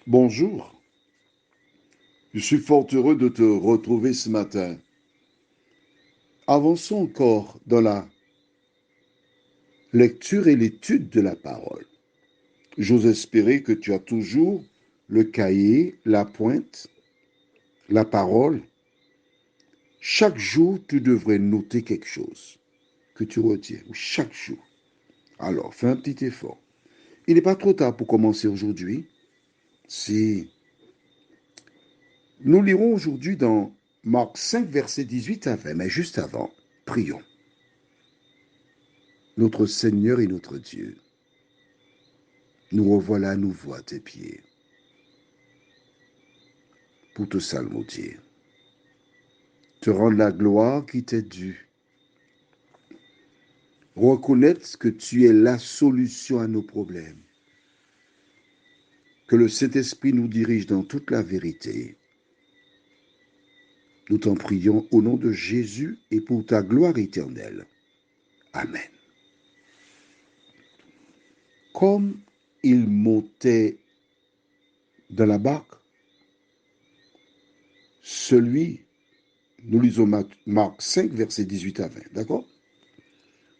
Bonjour, je suis fort heureux de te retrouver ce matin. Avançons encore dans la lecture et l'étude de la parole. J'ose espérer que tu as toujours le cahier, la pointe, la parole. Chaque jour, tu devrais noter quelque chose que tu retiens, chaque jour. Alors, fais un petit effort. Il n'est pas trop tard pour commencer aujourd'hui. Si nous lirons aujourd'hui dans Marc 5, versets 18 à 20, mais juste avant, prions. Notre Seigneur et notre Dieu, nous revoilà à nouveau à tes pieds pour te salmodier, te rendre la gloire qui t'est due, reconnaître que tu es la solution à nos problèmes, que le Saint-Esprit nous dirige dans toute la vérité. Nous t'en prions au nom de Jésus et pour ta gloire éternelle. Amen. Comme il montait dans la barque, nous lisons Marc 5, versets 18 à 20, d'accord?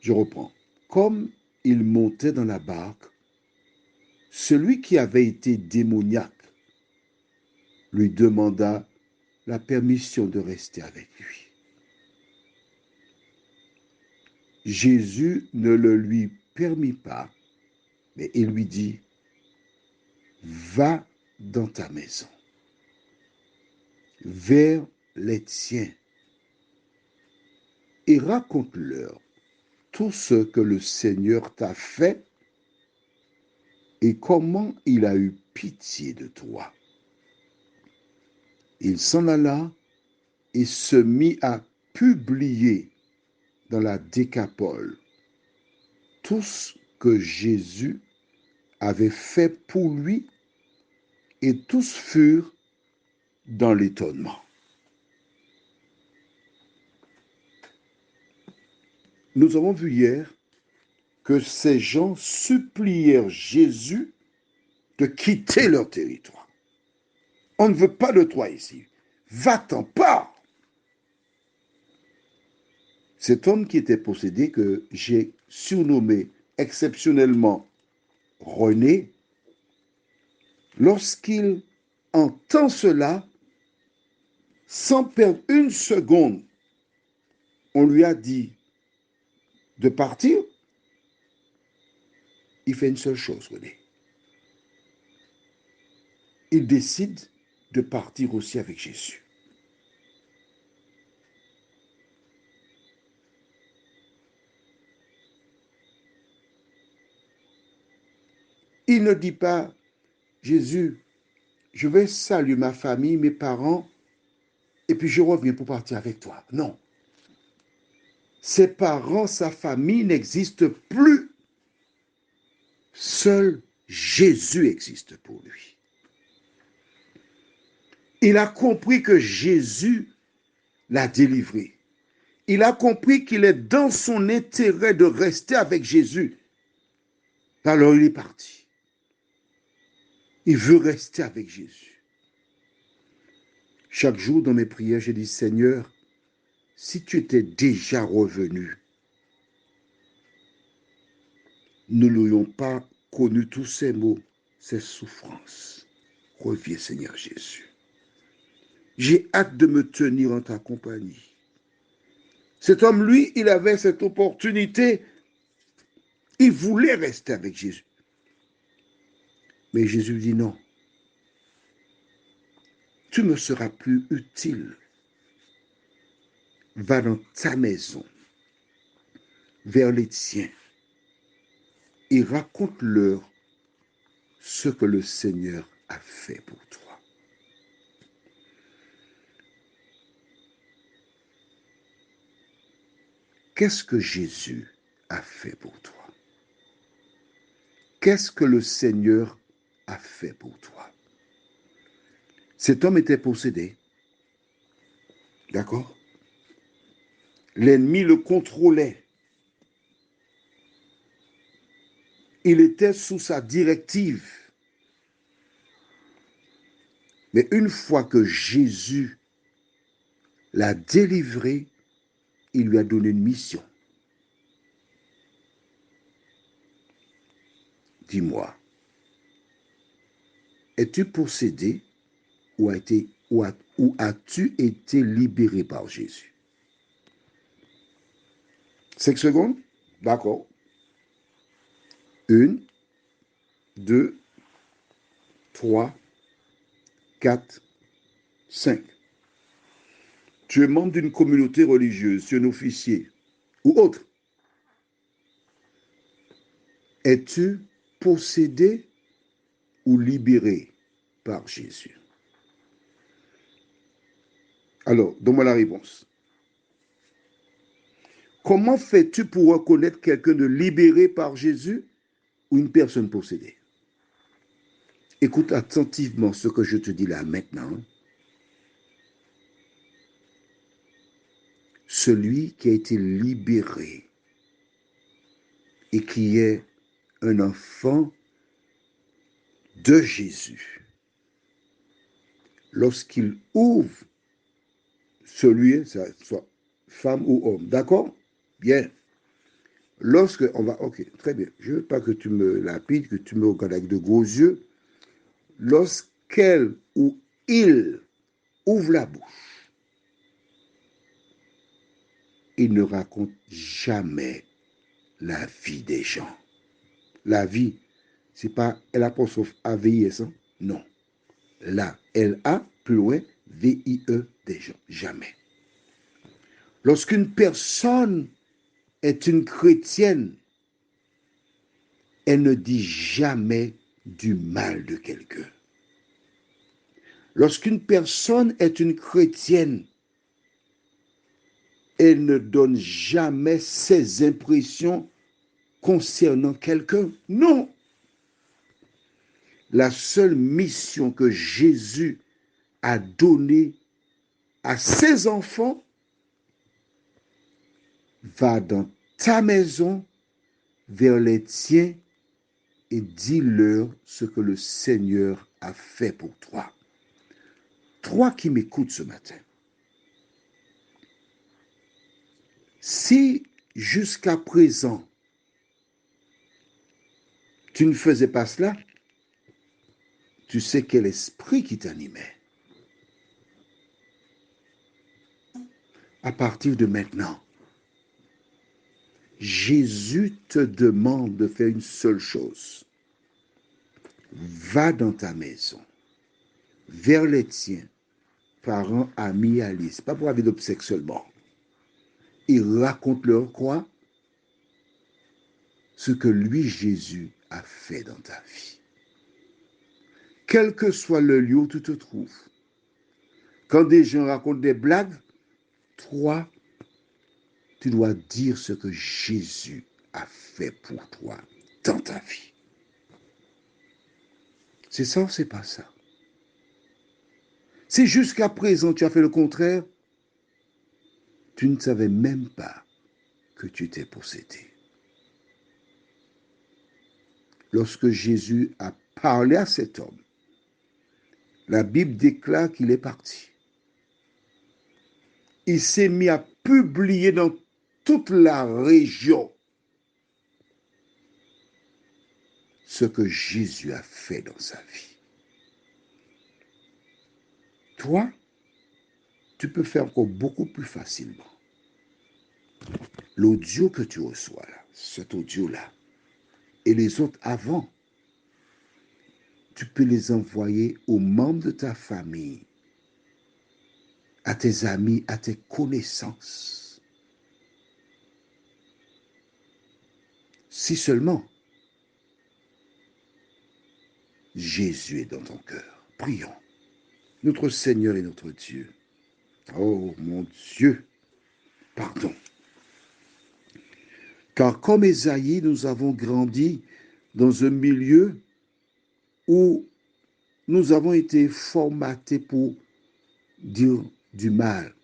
Je reprends. Comme il montait dans la barque, celui qui avait été démoniaque lui demanda la permission de rester avec lui. Jésus ne le lui permit pas, mais il lui dit, va dans ta maison, vers les tiens, et raconte-leur tout ce que le Seigneur t'a fait et comment il a eu pitié de toi. Il s'en alla et se mit à publier dans la Décapole tout ce que Jésus avait fait pour lui et tous furent dans l'étonnement. Nous avons vu hier que ces gens supplièrent Jésus de quitter leur territoire. On ne veut pas de toi ici. Va-t'en pas. Cet homme qui était possédé, que j'ai surnommé exceptionnellement René, lorsqu'il entend cela, sans perdre une seconde, on lui a dit de partir. Il fait une seule chose, René. Il décide de partir aussi avec Jésus. Il ne dit pas, Jésus, je vais saluer ma famille, mes parents, et puis je reviens pour partir avec toi. Non. Ses parents, sa famille n'existent plus. Seul Jésus existe pour lui. Il a compris que Jésus l'a délivré. Il a compris qu'il est dans son intérêt de rester avec Jésus. Alors il est parti. Il veut rester avec Jésus. Chaque jour dans mes prières, je dis, Seigneur, si tu étais déjà revenu, nous n'aurions pas connu tous ces maux, ces souffrances. Reviens, Seigneur Jésus. J'ai hâte de me tenir en ta compagnie. Cet homme, lui, il avait cette opportunité. Il voulait rester avec Jésus. Mais Jésus dit non. Tu me seras plus utile. Va dans ta maison, vers les tiens, et raconte-leur ce que le Seigneur a fait pour toi. Qu'est-ce que Jésus a fait pour toi? Qu'est-ce que le Seigneur a fait pour toi? Cet homme était possédé. D'accord? L'ennemi le contrôlait. Il était sous sa directive. Mais une fois que Jésus l'a délivré, il lui a donné une mission. Dis-moi, es-tu possédé ou as-tu été libéré par Jésus? 5 secondes? D'accord. 1, 2, 3, 4, 5. Tu es membre d'une communauté religieuse, tu es un officier ou autre. Es-tu possédé ou libéré par Jésus? Alors, donne-moi la réponse. Comment fais-tu pour reconnaître quelqu'un de libéré par Jésus ou une personne possédée? Écoute attentivement ce que je te dis là maintenant. Celui qui a été libéré et qui est un enfant de Jésus, lorsqu'il ouvre celui, soit femme ou homme, d'accord? Bien. Lorsque on va, ok, très bien. Je ne veux pas que tu me lapides, que tu me regardes avec de gros yeux. Lorsqu'elle ou il ouvre la bouche, il ne raconte jamais la vie des gens. La vie, c'est pas l'apostrophe A-V-I-S, hein? Non. La, L-A, plus loin, V-I-E des gens. Jamais. Lorsqu'une personne est une chrétienne, elle ne dit jamais du mal de quelqu'un. Lorsqu'une personne est une chrétienne, elle ne donne jamais ses impressions concernant quelqu'un. Non. La seule mission que Jésus a donnée à ses enfants, va dans ta maison, vers les tiens, et dis-leur ce que le Seigneur a fait pour toi. Toi qui m'écoutes ce matin, si jusqu'à présent, tu ne faisais pas cela, tu sais quel esprit qui t'animait. À partir de maintenant, Jésus te demande de faire une seule chose. Va dans ta maison, vers les tiens, parents, amis, alliés. Pas pour la vie d'obsèque seulement. Et raconte-leur quoi? Ce que lui, Jésus, a fait dans ta vie. Quel que soit le lieu où tu te trouves, quand des gens racontent des blagues, toi, tu dois dire ce que Jésus a fait pour toi dans ta vie. C'est ça ou c'est pas ça? Si jusqu'à présent tu as fait le contraire, tu ne savais même pas que tu étais possédé. Lorsque Jésus a parlé à cet homme, la Bible déclare qu'il est parti. Il s'est mis à publier dans toute la région ce que Jésus a fait dans sa vie. Toi, tu peux faire encore beaucoup plus facilement. L'audio que tu reçois là, cet audio-là, et les autres avant, tu peux les envoyer aux membres de ta famille, à tes amis, à tes connaissances. Si seulement Jésus est dans ton cœur. Prions. Notre Seigneur et notre Dieu. Oh mon Dieu, pardon. Car comme Ésaïe, nous avons grandi dans un milieu où nous avons été formatés pour dire du mal,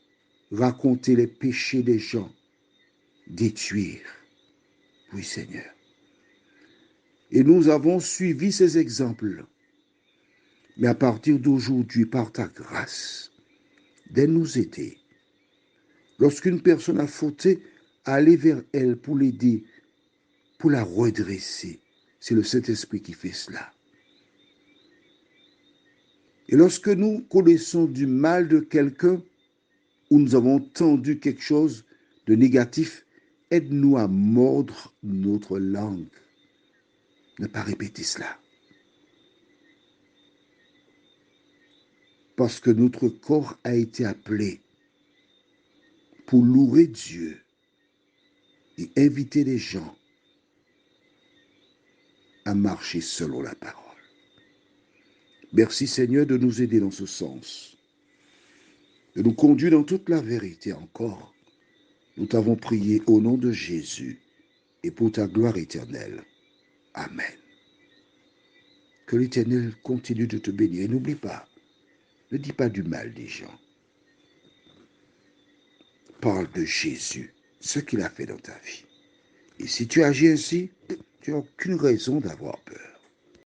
raconter les péchés des gens, détruire. Oui, Seigneur. Et nous avons suivi ces exemples Mais à partir d'aujourd'hui, par ta grâce, de nous aider. Lorsqu'une personne a fauté, aller vers elle pour l'aider, pour la redresser. C'est le Saint-Esprit qui fait cela. Et lorsque nous connaissons du mal de quelqu'un, ou nous avons entendu quelque chose de négatif, aide-nous à mordre notre langue. Ne pas répéter cela. Parce que notre corps a été appelé pour louer Dieu et inviter les gens à marcher selon la parole. Merci Seigneur de nous aider dans ce sens, de nous conduire dans toute la vérité encore. Nous t'avons prié au nom de Jésus et pour ta gloire éternelle. Amen. Que l'Éternel continue de te bénir. Et n'oublie pas, ne dis pas du mal des gens. Parle de Jésus, ce qu'il a fait dans ta vie. Et si tu agis ainsi, tu n'as aucune raison d'avoir peur.